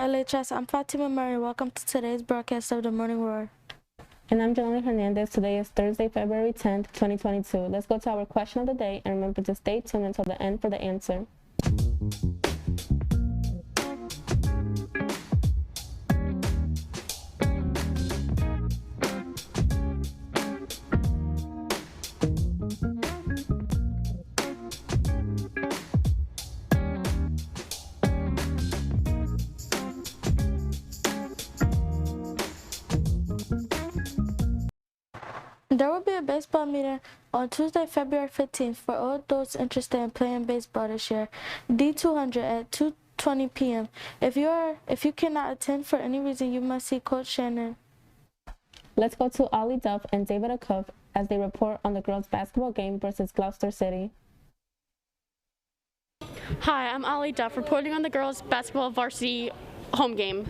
LHS. I'm Fatima Murray. Welcome to today's broadcast of the Morning Roar. And I'm Jelani Hernandez. Today is Thursday, February 10th, 2022. Let's go to our question of the day, and remember to stay tuned until the end for the answer. There will be a baseball meeting on Tuesday, February 15th for all those interested in playing baseball this year. D200 at 2:20 p.m. If you cannot attend for any reason, you must see Coach Shannon. Let's go to Ollie Duff and David Akuf as they report on the girls' basketball game versus Gloucester City. Hi, I'm Ollie Duff reporting on the girls' basketball varsity home game.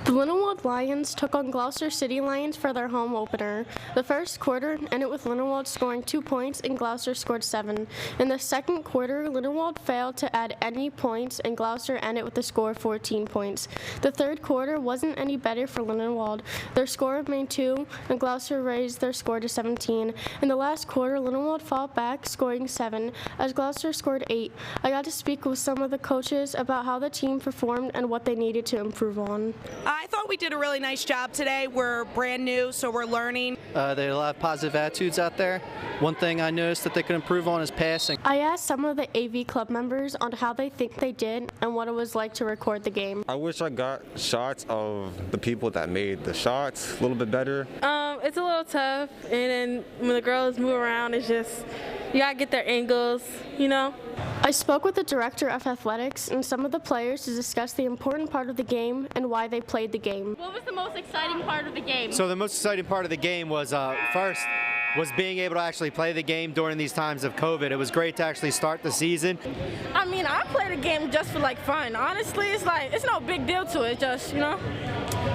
The Lindenwold Lions took on Gloucester City Lions for their home opener. The first quarter ended with Lindenwold scoring 2 points and Gloucester scored 7. In the second quarter, Lindenwold failed to add any points and Gloucester ended with a score of 14 points. The third quarter wasn't any better for Lindenwold. Their score remained 2 and Gloucester raised their score to 17. In the last quarter, Lindenwold fought back, scoring 7, as Gloucester scored 8. I got to speak with some of the coaches about how the team performed and what they needed to improve on. I thought we did a really nice job today. We're brand new, so we're learning. There are a lot of positive attitudes out there. One thing I noticed that they could improve on is passing. I asked some of the AV club members on how they think they did and what it was like to record the game. I wish I got shots of the people that made the shots a little bit better. It's a little tough, and then when the girls move around, it's just, you gotta get their angles, you know? I spoke with the director of athletics and some of the players to discuss the important part of the game and why they played the game. What was the most exciting part of the game? So the most exciting part of the game was first was being able to actually play the game during these times of COVID. It was great to actually start the season. I mean, I play the game just for like fun. Honestly, it's no big deal to it, just, you know?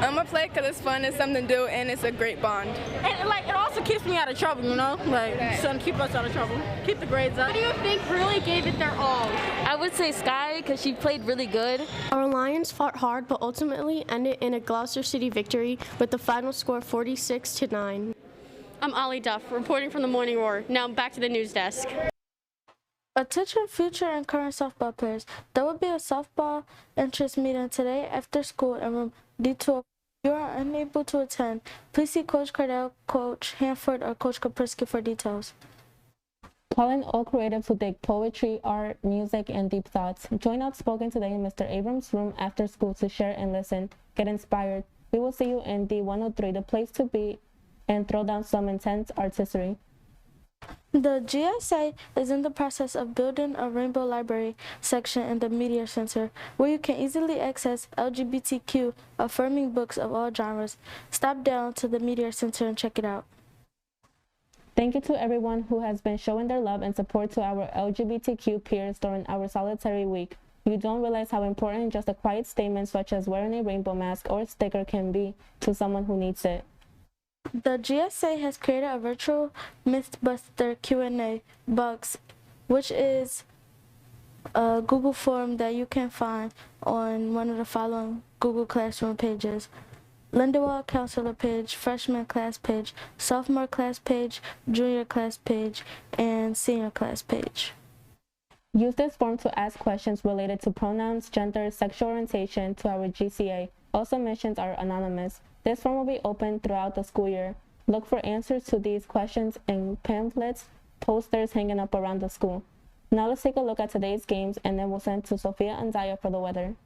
I'm gonna play because it's fun, it's something to do, and it's a great bond. And like, it also keeps me out of trouble, you know? Like, so keep us out of trouble. Keep the grades up. Who do you think really gave it their all? I would say Sky, because she played really good. Our Lions fought hard, but ultimately ended in a Gloucester City victory with the final score 46-9. I'm Ollie Duff, reporting from the Morning Roar. Now back to the news desk. Attention future and current softball players. There will be a softball interest meeting today after school in room D2. If you are unable to attend, please see Coach Cardell, Coach Hanford, or Coach Kaprisky for details. Calling all creatives who dig poetry, art, music, and deep thoughts. Join Outspoken today in Mr. Abrams' room after school to share and listen. Get inspired. We will see you in D103, the place to be, and throw down some intense artistry. The GSA is in the process of building a Rainbow Library section in the Media Center where you can easily access LGBTQ affirming books of all genres. Stop down to the Media Center and check it out. Thank you to everyone who has been showing their love and support to our LGBTQ peers during our solitary week. You don't realize how important just a quiet statement such as wearing a rainbow mask or sticker can be to someone who needs it. The GSA has created a virtual Mythbuster Q&A box, which is a Google form that you can find on one of the following Google Classroom pages: Lindenwold Counselor page, Freshman Class page, Sophomore Class page, Junior Class page, and Senior Class page. Use this form to ask questions related to pronouns, gender, sexual orientation to our GCA. All submissions are anonymous. This form will be open throughout the school year. Look for answers to these questions in pamphlets, posters hanging up around the school. Now let's take a look at today's games, and then we'll send to Sophia and Zaya for the weather.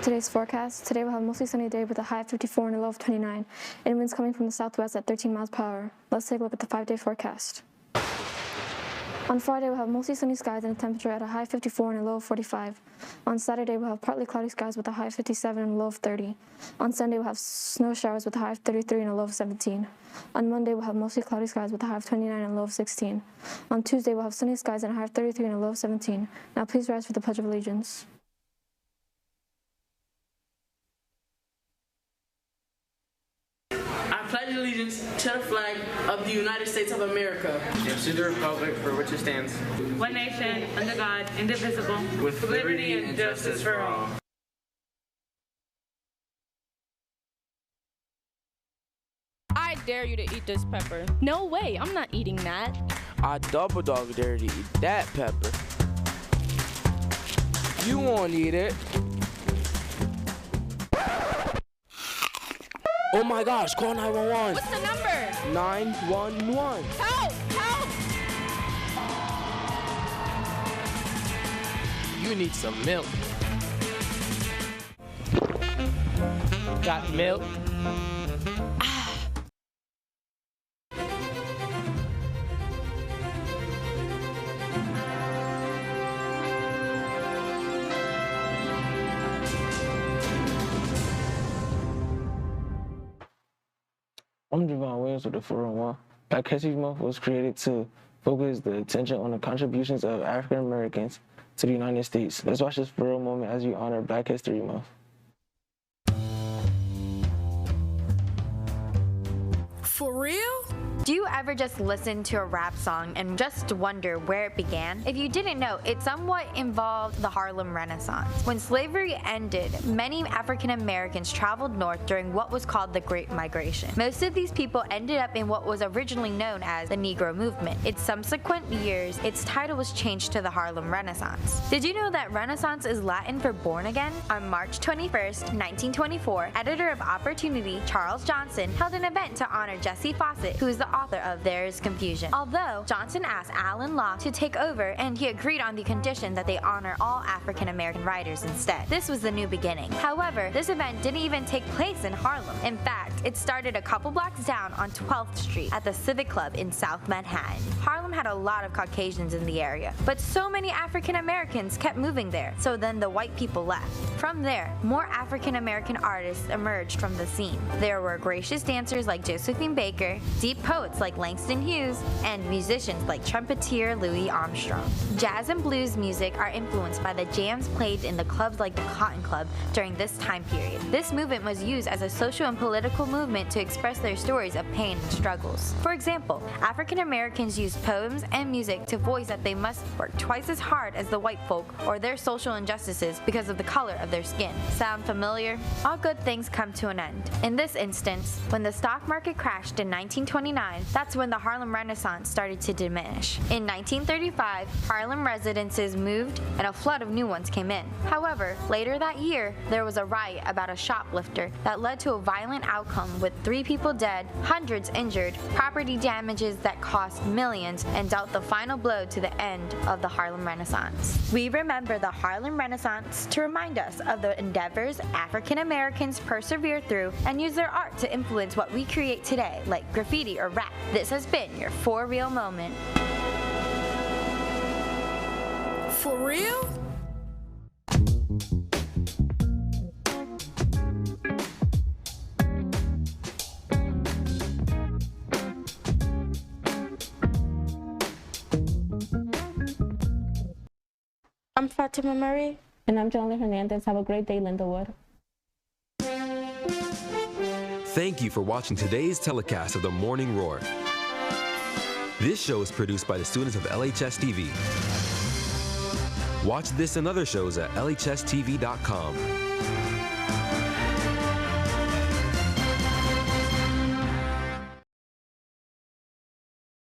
Today's forecast. Today we'll have a mostly sunny day with a high of 54 and a low of 29, and winds coming from the southwest at 13 miles per hour. Let's take a look at the 5-day forecast. On Friday, we'll have mostly sunny skies and a temperature at a high of 54 and a low of 45. On Saturday, we'll have partly cloudy skies with a high of 57 and a low of 30. On Sunday, we'll have snow showers with a high of 33 and a low of 17. On Monday, we'll have mostly cloudy skies with a high of 29 and a low of 16. On Tuesday, we'll have sunny skies and a high of 33 and a low of 17. Now please rise for the Pledge of Allegiance. I pledge allegiance to the flag of the United States of America and to the republic for which it stands, one nation, under God, indivisible, with liberty and justice for all. I dare you to eat this pepper. No way, I'm not eating that. I double dog dare you to eat that pepper. You won't eat it. Oh my gosh, call 911. What's the number? 911. Help! Help! You need some milk. Got milk? I'm Javon Williams with the 401. Black History Month was created to focus the attention on the contributions of African Americans to the United States. Let's watch this viral moment as we honor Black History Month. For real? Do you ever just listen to a rap song and just wonder where it began? If you didn't know, it somewhat involved the Harlem Renaissance. When slavery ended, many African Americans traveled north during what was called the Great Migration. Most of these people ended up in what was originally known as the Negro Movement. In subsequent years, its title was changed to the Harlem Renaissance. Did you know that Renaissance is Latin for born again? On March 21st, 1924, editor of Opportunity, Charles Johnson, held an event to honor Jesse Fawcett, who is the author of There's Confusion. Although Johnson asked Alan Locke to take over, and he agreed on the condition that they honor all African American writers instead. This was the new beginning. However, this event didn't even take place in Harlem. In fact, it started a couple blocks down on 12th Street at the Civic Club in South Manhattan. Harlem had a lot of Caucasians in the area, but so many African Americans kept moving there, so then the white people left. From there, more African American artists emerged from the scene. There were gracious dancers like Josephine Baker, deep poets like Langston Hughes, and musicians like trumpeter Louis Armstrong. Jazz and blues music are influenced by the jams played in the clubs like the Cotton Club during this time period. This movement was used as a social and political movement to express their stories of pain and struggles. For example, African Americans used poems and music to voice that they must work twice as hard as the white folk or their social injustices because of the color of their skin. Sound familiar? All good things come to an end. In this instance, when the stock market crashed in 1929, that's when the Harlem Renaissance started to diminish. In 1935, Harlem residences moved and a flood of new ones came in. However, later that year, there was a riot about a shoplifter that led to a violent outcome with 3 people dead, hundreds injured, property damages that cost millions, and dealt the final blow to the end of the Harlem Renaissance. We remember the Harlem Renaissance to remind us of the endeavors African Americans persevered through and use their art to influence what we create today, like graffiti or rap. This has been your For Real moment. For real? I'm Fatima Murray. And I'm Jonathan Hernandez. Have a great day, Lindawood. Thank you for watching today's telecast of the Morning Roar. This show is produced by the students of LHS TV. Watch this and other shows at lhstv.com.